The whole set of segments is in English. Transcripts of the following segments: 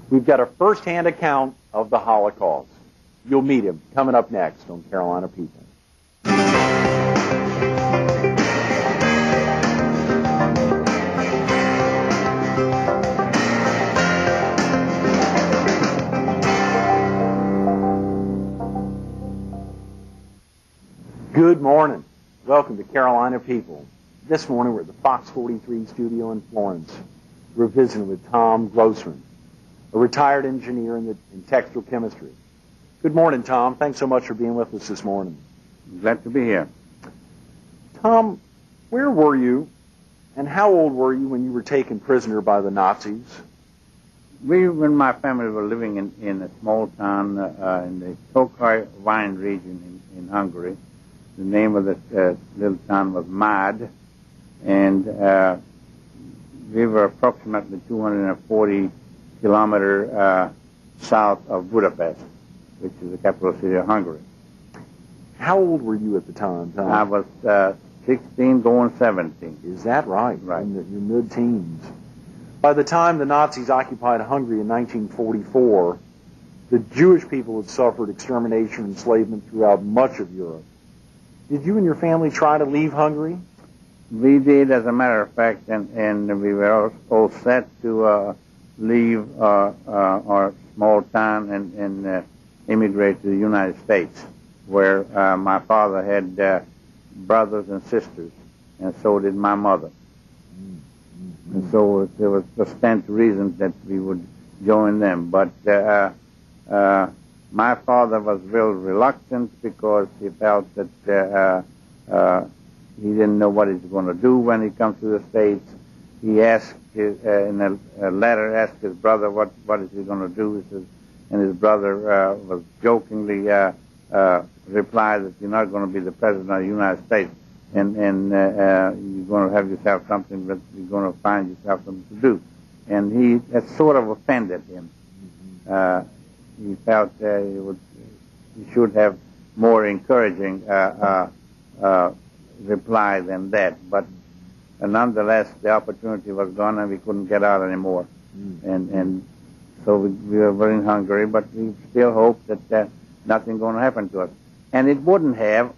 We've got a first-hand account of the Holocaust. You'll meet him coming up next on Carolina People. Good morning. Welcome to Carolina People. This morning we're at the Fox 43 studio in Florence. We're visiting with Tom Grossman, a retired engineer in textile chemistry. Good morning, Tom. Thanks so much for being with us this morning. Glad to be here. Tom, where were you and how old were you when you were taken prisoner by the Nazis? When my family were living in a small town in the Tokaj wine region in Hungary. The name of the little town was Mad, and we were approximately 240 kilometers south of Budapest, which is the capital city of Hungary. How old were you at the time, Tom? I was 16 going 17. Is that right? Right. In your mid-teens. By the time the Nazis occupied Hungary in 1944, the Jewish people had suffered extermination and enslavement throughout much of Europe. Did you and your family try to leave Hungary? We did, as a matter of fact, and we were all set to leave our small town and immigrate to the United States, where my father had brothers and sisters, and so did my mother. Mm-hmm. And so there was distinct reasons that we would join them. But my father was real reluctant because he felt that he didn't know what he's going to do when he comes to the States. He asked, in a letter, asked his brother what is he going to do. He says, and his brother was jokingly replied that you're not going to be the president of the United States, and you're going to have yourself something that you're going to find yourself something to do. And that sort of offended him. He felt he should have more encouraging reply than that. But nonetheless, the opportunity was gone and we couldn't get out anymore. And so we were in Hungary, but we still hoped that nothing going to happen to us. And it wouldn't have,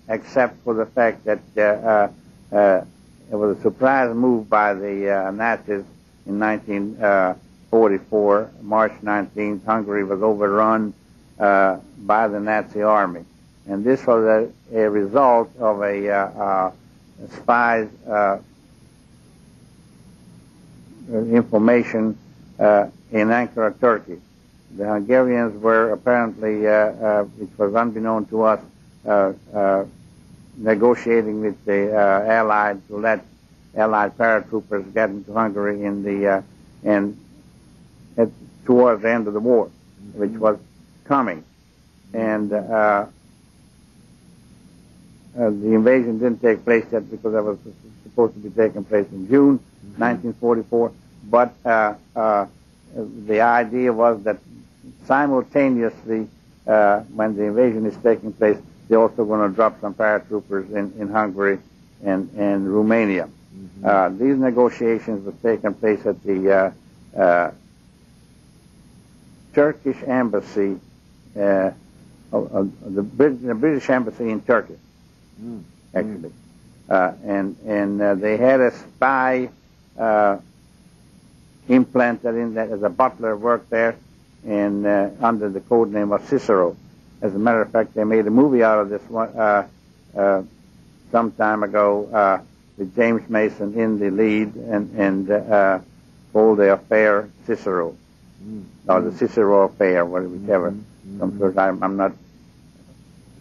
except for the fact that it was a surprise move by the Nazis in 1944, March 19th. Hungary was overrun by the Nazi army. And this was a result of a spy's information in Ankara, Turkey. The Hungarians were apparently, which was unbeknown to us, negotiating with the Allies to let Allied paratroopers get into Hungary towards the end of the war, which was coming. And the invasion didn't take place yet because that was supposed to be taking place in June 1944. But the idea was that simultaneously, when the invasion is taking place, they're also going to drop some paratroopers in Hungary and Romania. These negotiations were taking place at the Turkish embassy, the British embassy in Turkey, actually. And they had a spy implanted in that as a butler worked there, and under the code name of Cicero. As a matter of fact, they made a movie out of this one some time ago with James Mason in the lead, and called the affair Cicero, or the Cicero affair, whichever. I'm not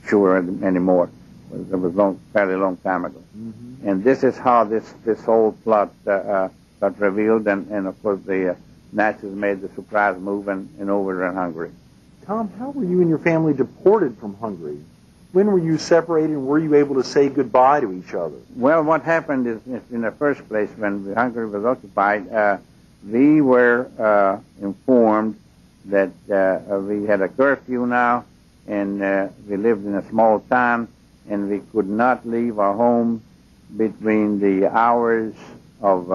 sure anymore. It was fairly long time ago. And this is how this whole plot got revealed, and of course the Nazis made the surprise move and overran Hungary. Tom, how were you and your family deported from Hungary? When were you separated, and were you able to say goodbye to each other? Well, what happened is, in the first place, when Hungary was occupied, we were informed that we had a curfew now, and we lived in a small town, and we could not leave our home between the hours of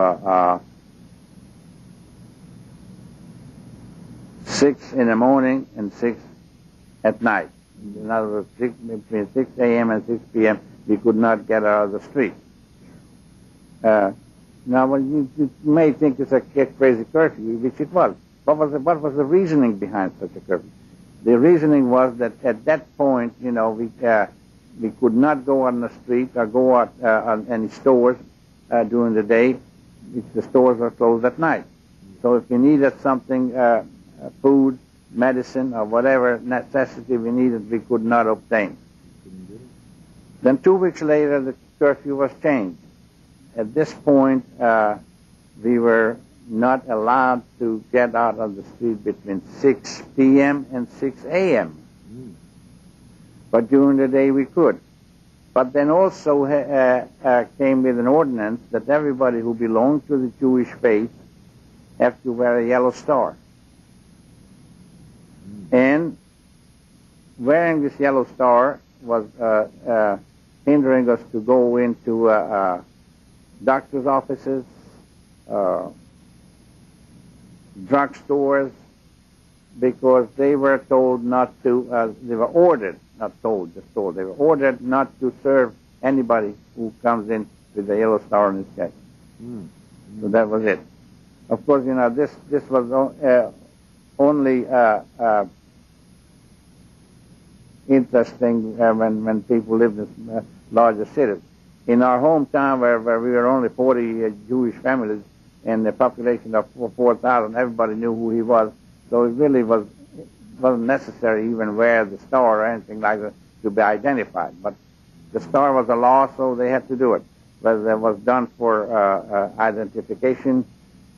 6 in the morning and 6 at night. In other words, between 6 a.m. and 6 p.m., we could not get out of the street. Now, you may think it's a crazy curfew, which it was. What was the reasoning behind such a curfew? The reasoning was that at that point, you know, we could not go on the street or go out on any stores during the day. The stores were closed at night. So if we needed something, food, medicine, or whatever necessity we needed, we could not obtain. Then 2 weeks later, the curfew was changed. At this point, we were not allowed to get out of the street between 6 p.m. and 6 a.m. But during the day we could. But then also came with an ordinance that everybody who belonged to the Jewish faith have to wear a yellow star. And wearing this yellow star was hindering us to go into doctor's offices, drugstores, because they were told not to, they were ordered, not told, just told, they were ordered not to serve anybody who comes in with a yellow star on his chest. So that was it. Of course, you know, this was only interesting when people lived in larger cities. In our hometown, where we were only 40 Jewish families and a population of 4,000, everybody knew who he was. So it really wasn't necessary even wear the star or anything like that to be identified. But the star was a law, so they had to do it. Whether it was done for identification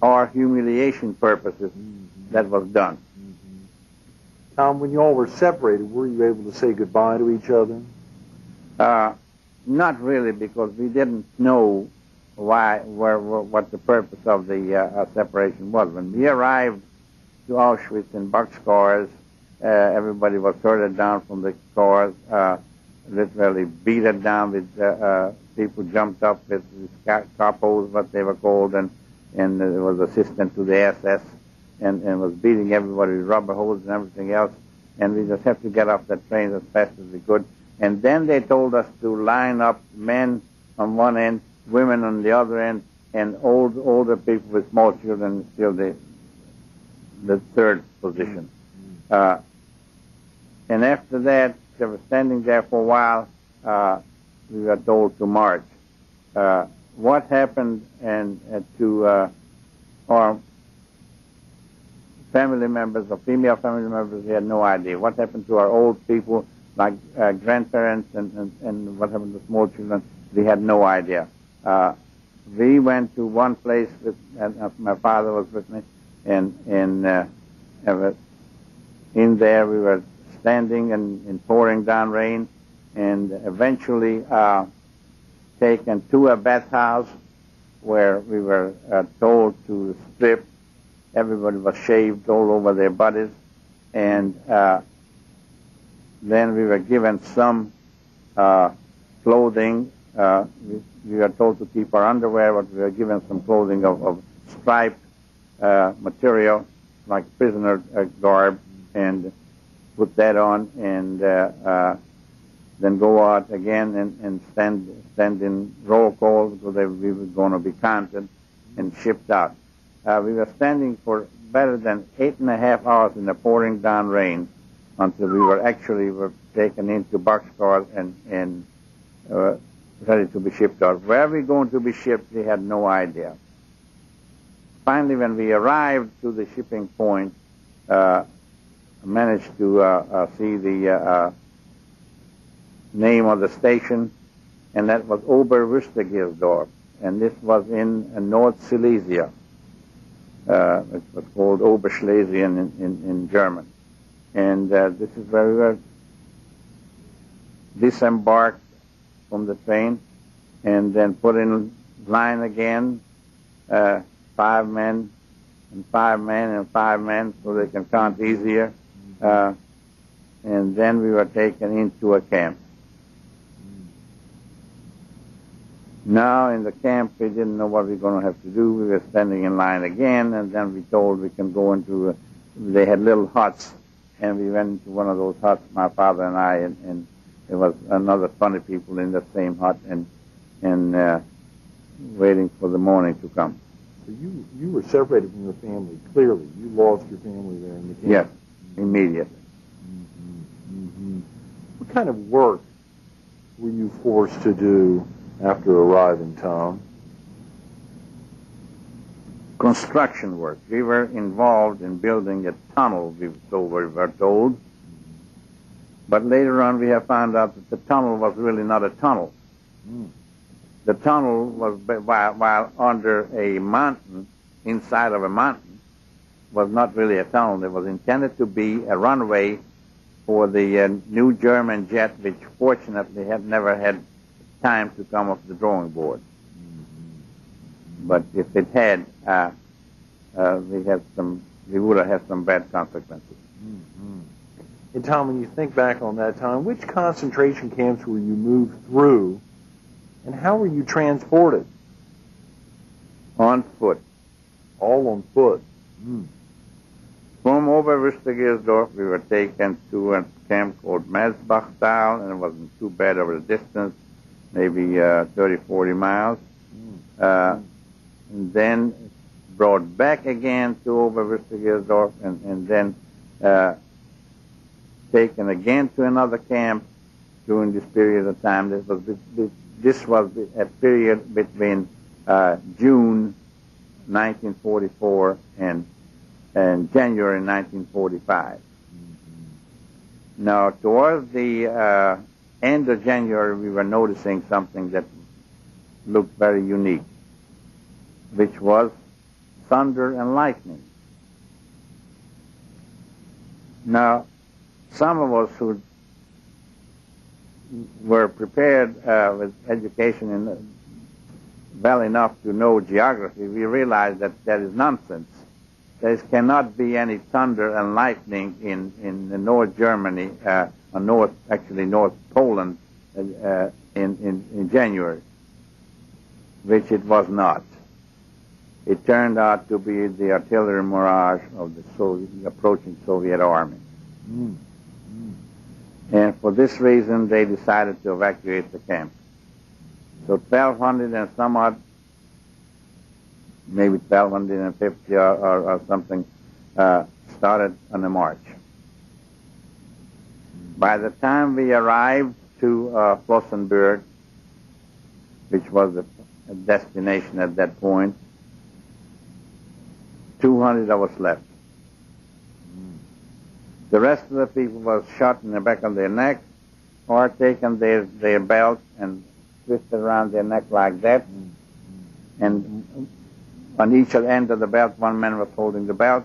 or humiliation purposes, that was done. Tom, when you all were separated, were you able to say goodbye to each other? Not really, because we didn't know what the purpose of the separation was. When we arrived to Auschwitz in boxcars, everybody was herded down from the cars, literally beaten down with people jumped up with capos, what they were called, and there was assistant to the SS, and was beating everybody with rubber hoses and everything else, and we just had to get off that train as fast as we could. And then they told us to line up men on one end, women on the other end, and older people with small children still the third position. And after that, they were standing there for a while. We were told to march. What happened to our family members or female family members, we had no idea. What happened to our old people, like grandparents and what happened to small children, we had no idea. We went to one place, and my father was with me, and in there we were standing in pouring down rain, and eventually taken to a bathhouse where we were told to strip. Everybody was shaved all over their bodies, and then we were given some clothing. We were told to keep our underwear, but we were given some clothing of striped material, like prisoner garb, and put that on, and then go out again and stand in roll call, because we were going to be counted and shipped out. We were standing for better than 8.5 hours in the pouring down rain until we were taken into boxcars and ready to be shipped out. Where we going to be shipped, we had no idea. Finally, when we arrived to the shipping point, I managed to see the name of the station, and that was Oberwüstegiersdorf, and this was in North Silesia. It was called Oberschlesien in German. And this is where we were disembarked from the train and then put in line again, 5 men and 5 men and 5 men, so they can count easier. And then we were taken into a camp. Now in the camp, we didn't know what we were going to have to do. We were standing in line again, and then we told we can go into they had little huts, and we went into one of those huts, my father and I, and there was another 20 people in the same hut, and waiting for the morning to come. So you were separated from your family, clearly. You lost your family there in the camp. Yes, immediately. What kind of work were you forced to do after arriving, Tom? Construction work. We were involved in building a tunnel, we were told. But later on we have found out that the tunnel was really not a tunnel. The tunnel was, while under a mountain, inside of a mountain, was not really a tunnel. It was intended to be a runway for the new German jet, which fortunately had never had time to come off the drawing board. But if it had, we would have had some bad consequences. And Tom, when you think back on that time, which concentration camps were you moved through, and how were you transported? On foot. All on foot. From Oberwüsterigersdorf, we were taken to a camp called Masbachtal, and it wasn't too bad over the distance, maybe 30, 40 miles. And then brought back again to Oberwüsterigersdorf, and then taken again to another camp during this period of time. This was a period between June 1944 and January 1945. Now, towards the end of January, we were noticing something that looked very unique, which was thunder and lightning. Now, some of us who were prepared with education well enough to know geography, we realized that that is nonsense. There cannot be any thunder and lightning in North Germany, or North Poland in January, which it was not. It turned out to be the artillery barrage of the approaching Soviet army. And for this reason, they decided to evacuate the camp. So 1,200 and some odd, maybe 1,250 or something, started on the march. By the time we arrived to Flossenburg, which was a destination at that point, 200 of us left. The rest of the people was shot in the back of their neck, or taken their belt and twisted around their neck like that. And on each end of the belt, one man was holding the belt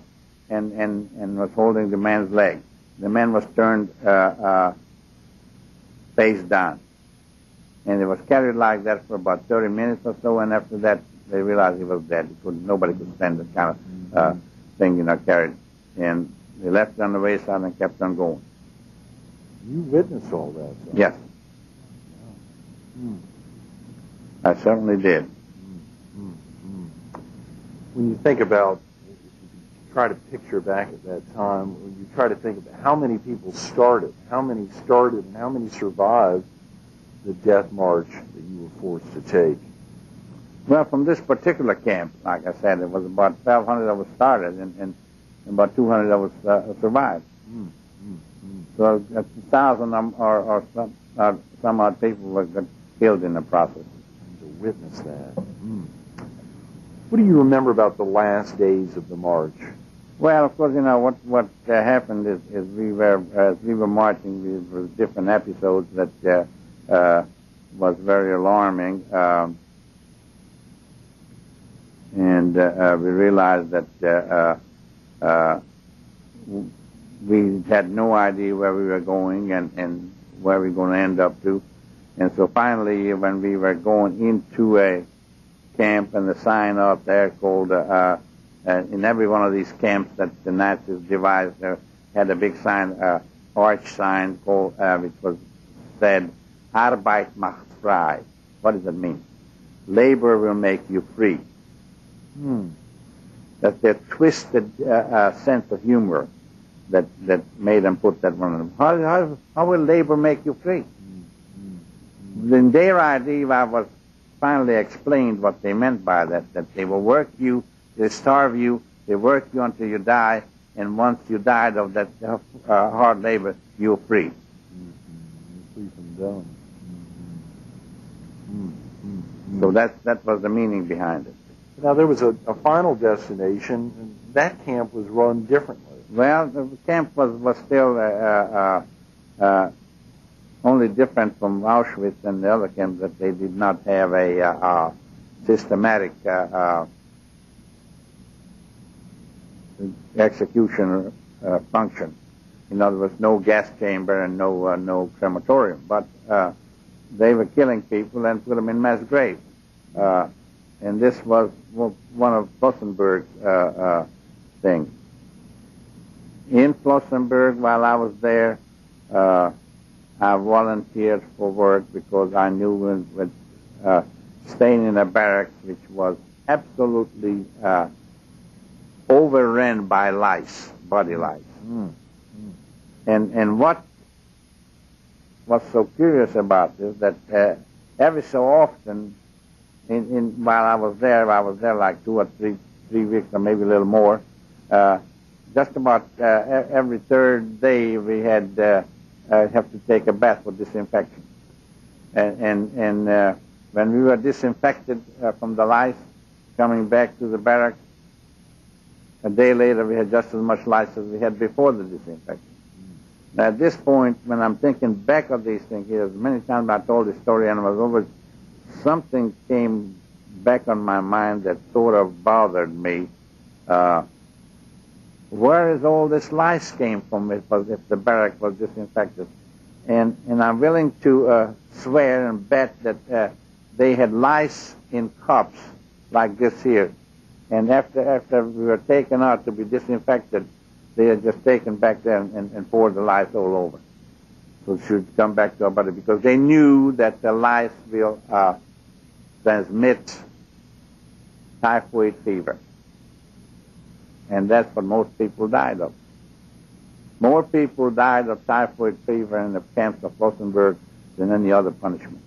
and was holding the man's leg. The man was turned face down. And it was carried like that for about 30 minutes or so, and after that, they realized he was dead. Nobody could stand that kind of thing, carried. And they left on the wayside and kept on going. You witnessed all that, so. Yes. I certainly did. When you think about, try to picture back at that time, when you try to think about how many people started, and how many survived the death march that you were forced to take. Well, from this particular camp, like I said, it was about 1,200 of us started, and about 200 of us survived. So 1,000 or some odd people were killed in the process. To witness that. What do you remember about the last days of the march? Well, of course, what happened is as we were marching, there were different episodes that was very alarming, and we realized that we had no idea where we were going and where we were going to end up to. And so finally, when we were going into a camp, and the sign out there called, in every one of these camps that the Nazis devised, had a big sign, arch sign called, which was said, Arbeit macht frei. What does it mean? Labor will make you free. That's their twisted sense of humor that made them put that one on them. How will labor make you free? In their idea, I was finally explained what they meant by that they will work you, they starve you, they work you until you die, and once you died of that hard labor, you're free. Free from dumb. So that was the meaning behind it. Now, there was a final destination, and that camp was run differently. Well, the camp was still only different from Auschwitz and the other camps, that they did not have a systematic execution function. In other words, no gas chamber and no crematorium. But they were killing people and put them in mass graves. And this was one of Flossenburg's things. In Flossenburg, while I was there, I volunteered for work because I knew with staying in a barracks which was absolutely overrun by lice, body lice. And what was so curious about this, that every so often, while I was there like 2 or 3 weeks or maybe a little more, just about every third day we had have to take a bath for disinfection. And when we were disinfected from the lice, coming back to the barracks, a day later we had just as much lice as we had before the disinfection. Now, at this point, when I'm thinking back of these things, here, many times I told this story and something came back on my mind that sort of bothered me. Where is all this lice came from if the barrack was disinfected? And I'm willing to swear and bet that they had lice in cups like this here. And after we were taken out to be disinfected, they had just taken back there and poured the lice all over. So it should come back to our body, because they knew that the lice will transmit typhoid fever. And that's what most people died of. More people died of typhoid fever in the camps of Flossenburg than any other punishment.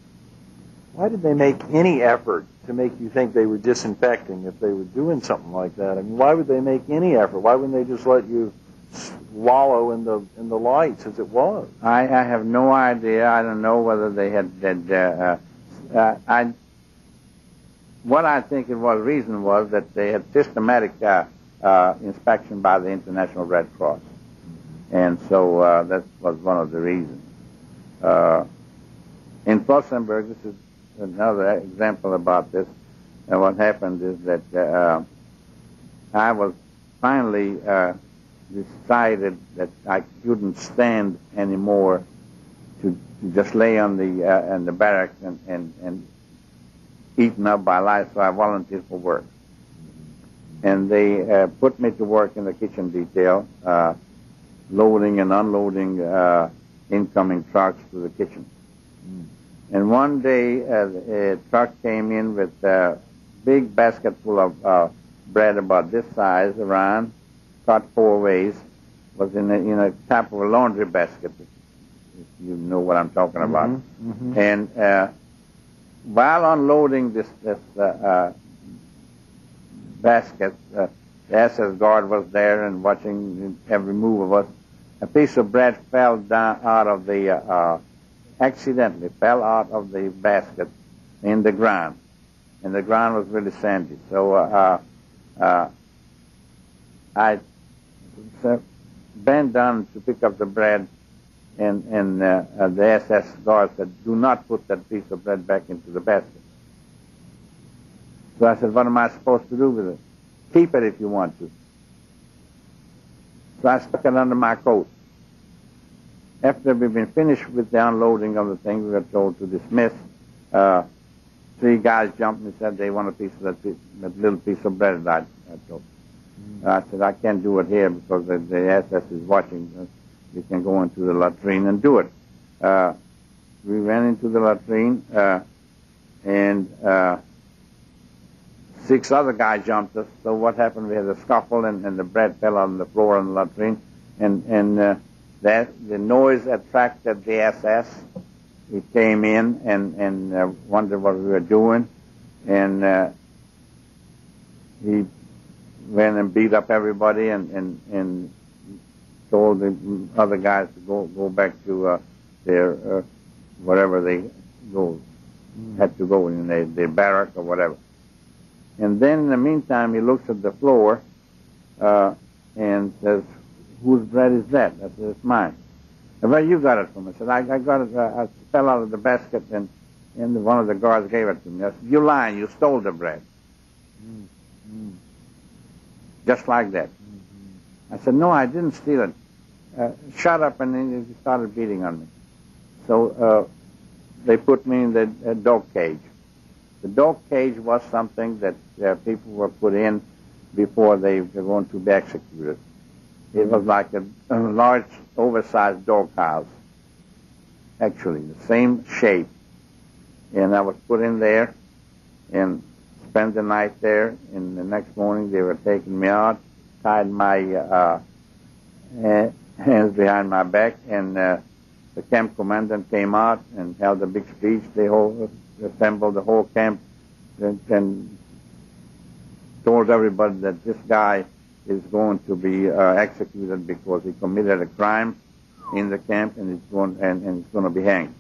Why did they make any effort to make you think they were disinfecting if they were doing something like that? I mean, why would they make any effort? Why wouldn't they just let you wallow in the lights as it was? I have no idea. I don't know whether they had what I think reason was that they had systematic inspection by the International Red Cross. And so that was one of the reasons. In Flossenburg, this is another example about this. And what happened is that I was finally decided that I couldn't stand anymore to just lay on the barracks and eaten up by lice, so I volunteered for work. And they put me to work in the kitchen detail, loading and unloading incoming trucks to the kitchen. And one day a truck came in with a big basket full of bread about this size around, cut 4 ways, was in a type of a laundry basket, if you know what I'm talking about. And while unloading this basket, the SS guard was there and watching every move of us. A piece of bread fell down out of the, accidentally fell out of the basket in the ground. And the ground was really sandy. So I bent down to pick up the bread, and the SS guard said, "Do not put that piece of bread back into the basket." So I said, "What am I supposed to do with it?" "Keep it if you want to." So I stuck it under my coat. After we'd been finished with the unloading of the thing, we were told to dismiss. 3 guys jumped and said they want a piece of that little piece of bread that I told. I said, "I can't do it here because the SS is watching. You can go into the latrine and do it." We went into the latrine, and 6 other guys jumped us. So what happened? We had a scuffle, and the bread fell on the floor in the latrine, and that the noise attracted the SS. He came in and wondered what we were doing, and he went and beat up everybody and told the other guys to go back to their whatever they had to go in their barrack or whatever. And then in the meantime, he looks at the floor and says, "Whose bread is that?" I said, "It's mine." "Well, you got it from it." I said, I got it. I fell out of the basket, and one of the guards gave it to me. I said, "You're lying. You stole the bread." Just like that. I said, "No, I didn't steal it." "Shut up," and then he started beating on me. So they put me in the dog cage. The dog cage was something that people were put in before they were going to be executed. It was like a large, oversized doghouse, actually, the same shape. And I was put in there and spent the night there. And the next morning they were taking me out, tied my hands behind my back, and the camp commandant came out and held a big speech. They assembled the whole camp and told everybody that this guy is going to be executed because he committed a crime in the camp, and he's going to be hanged.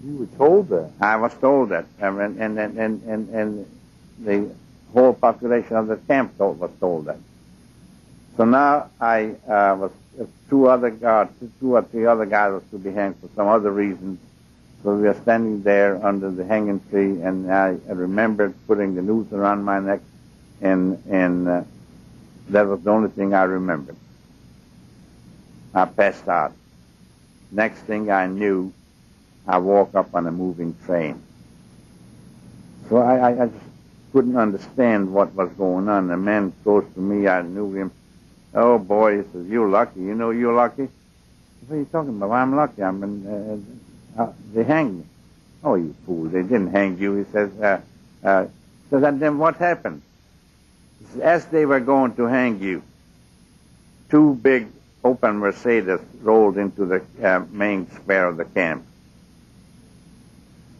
You were told that? I was told that, and the whole population of the camp was told that. So now I was 2 or 3 other guys was to be hanged for some other reasons. So we were standing there under the hanging tree, and I remembered putting the noose around my neck, and that was the only thing I remembered. I passed out. Next thing I knew, I woke up on a moving train. So I just couldn't understand what was going on. The man close to me, I knew him. "Oh, boy," he says, "you're lucky. You know you're lucky?" "What are you talking about?" "Well, I'm lucky. They hanged me." "Oh, you fool. They didn't hang you." He says, and then what happened? He says, as they were going to hang you, 2 big open Mercedes rolled into the main square of the camp.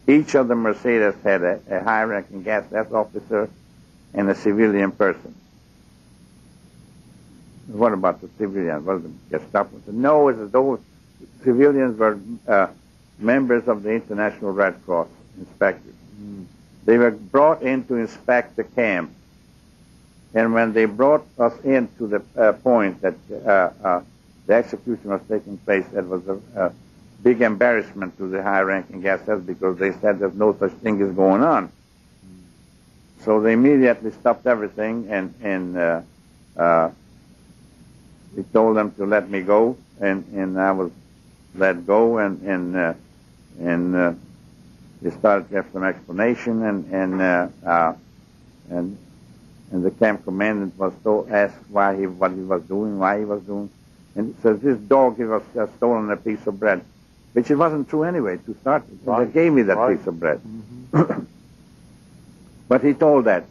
Each of the Mercedes had a high-ranking SS officer and a civilian person. "What about the civilians?" "Well, the Gestapo said, no, it's those civilians were members of the International Red Cross, inspectors. They were brought in to inspect the camp. And when they brought us in to the point that the execution was taking place, that was a big embarrassment to the high-ranking SS, because they said there's no such thing as going on. So they immediately stopped everything, and he told them to let me go, and I was let go, and they started to have some explanation, and the camp commandant was asked what he was doing, and he says, "This dog, he was stolen a piece of bread," which it wasn't true anyway to start with. Right. They gave me that piece of bread. Mm-hmm. But he told that,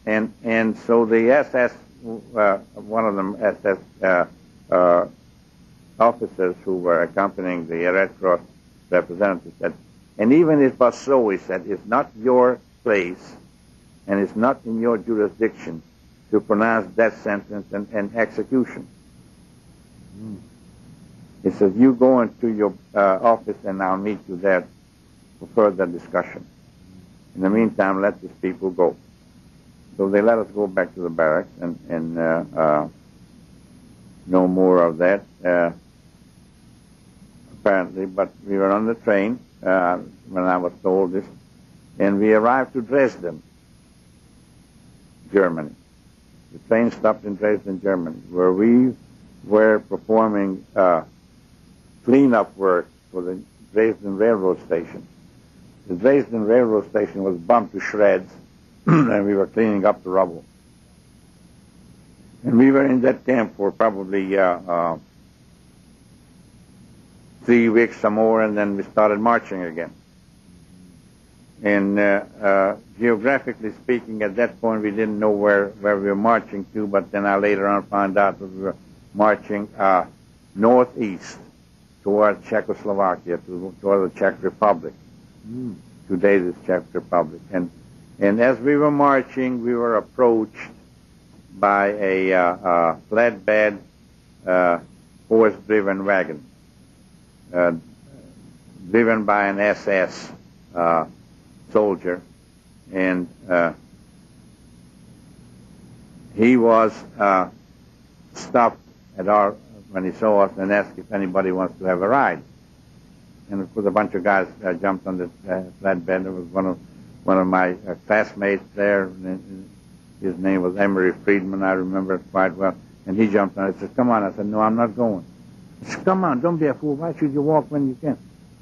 and so the SS, one of them SS officers who were accompanying the Red Cross representative said, "And even if it was so," he said, "it's not your place, and it's not in your jurisdiction to pronounce death sentence and execution." He says, "You go into your office, and I'll meet you there for further discussion. In the meantime, let these people go." So they let us go back to the barracks, and no more of that, apparently. But we were on the train when I was told this, and we arrived to Dresden, Germany. The train stopped in Dresden, Germany, where we were performing cleanup work for the Dresden railroad station. The Dresden railroad station was bombed to shreds, and we were cleaning up the rubble. And we were in that camp for probably 3 weeks or more, and then we started marching again. And geographically speaking, at that point, we didn't know where we were marching to, but then I later on found out that we were marching northeast toward Czechoslovakia, toward the Czech Republic. Today, this Czech Republic. And as we were marching, we were approached by a flatbed horse-driven wagon, driven by an SS soldier, and he was stopped when he saw us and asked if anybody wants to have a ride. And of course, a bunch of guys jumped on the flatbed. There was one of my classmates there. And his name was Emery Friedman. I remember it quite well. And he jumped on it. He said, "Come on." I said, "No, I'm not going." He said, "Come on, don't be a fool. Why should you walk when you can?"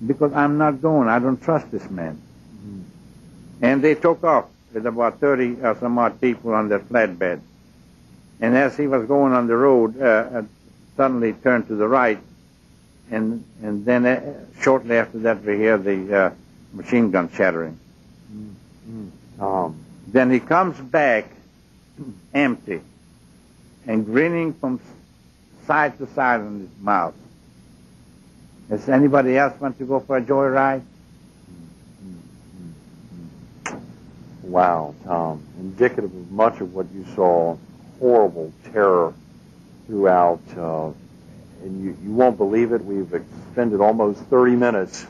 "Because I'm not going. I don't trust this man." And they took off with about 30 or some odd people on their flatbed. And as he was going on the road, suddenly turned to the right, and then shortly after that we hear the machine gun shattering. Then he comes back empty and grinning from side to side in his mouth. Does anybody else want to go for a joyride? Wow, Tom. Indicative of much of what you saw, horrible terror throughout, and you won't believe it, we've expended almost 30 minutes.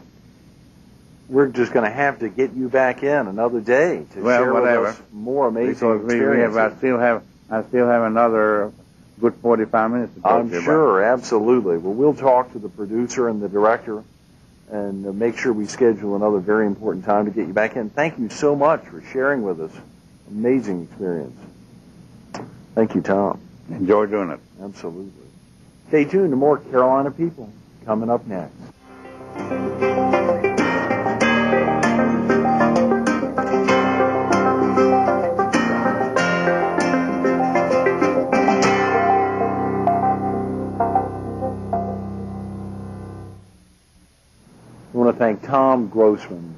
We're just going to have to get you back in another day to share with us more amazing experiences. I still have another good 45 minutes to talk to you about. I'm sure, absolutely. Well, we'll talk to the producer and the director and make sure we schedule another very important time to get you back in. Thank you so much for sharing with us. Amazing experience. Thank you, Tom. Enjoy doing it. Absolutely. Stay tuned to more Carolina People coming up next. I want to thank Tom Grossman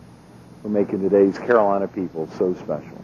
for making today's Carolina People so special.